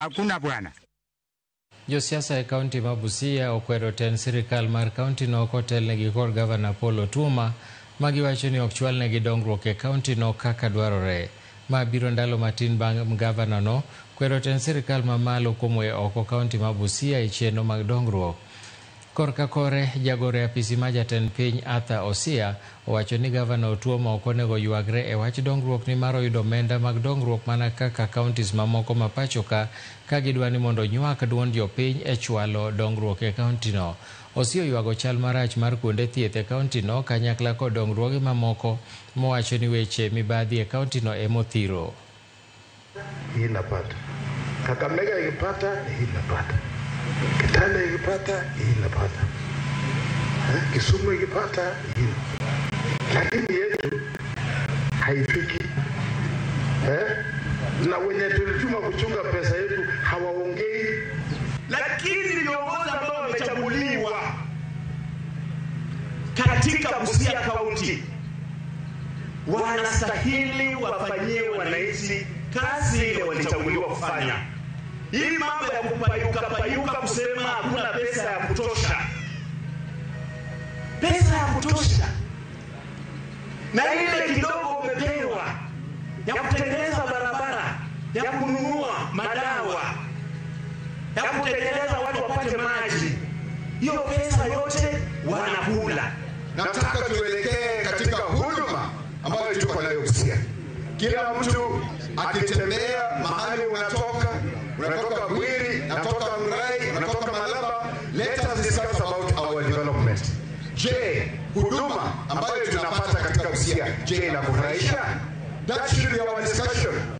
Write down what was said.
Hakuna bwana. Josiasa e kaunti ma Busia okwero ten sirikal mar kaunti no kotel negi kod Gavana Paul Otuoma magiwacho ni ok chwal negi dongruok e kaunti no kaka dwarore. Ma biro ndalo matin bang' gavana no kwero ten sirikal ma malo kuom weyo oko kaunti ma Busia e chenro mag dongruok. Korka kore jagore apisi ma jatend piny Arthur Osia owacho ni Gavana Otuoma ok onego ywagre e wach dongruok ni mar yudo omenda mag dongruok mana kaka kauntis mamoko ma pachoka ka gidwa ni mondo nywak duond jopiny e chwalo dongruok e kaunti no. Osia ywago chal marach mar kuonde thieth e kaunti no kanyakla kod dongruoge mamoko mowacho ni weche mibadhi e kaunti no emothiro. Hii napata. Kakamega ikipata, hii napata. Kitale ikipata, hii napata. Kisumu ikipata, hii. Lakini yetu haifiki. Na wenye tulituma kuchunga pesa yetu hawaongei. Lakini viongozi ambao wamechaguliwa katika Busia County wanastahili wafanyie wananchi kazi ile walichaguliwa kufanya. Hii mambo ya kupayuka kusema hakuna pesa ya kutosha. Pesa ya kutosha. Na ile kidogo umepewa ya kutengeneza barabara, ya kununua madawa, ya kutengeneza watu wapate maji. Hiyo pesa yote wanakula. Nataka tuelekee katika huduma ambayo tuko nayo Busia. Kila mtu akitembea mahali unatoka Bwiri, unatoka Mrai, unatoka Malaba, let us discuss about our development. Je, huduma ambayo tunapata katika Busia, je, inakufurahisha? That should be our discussion.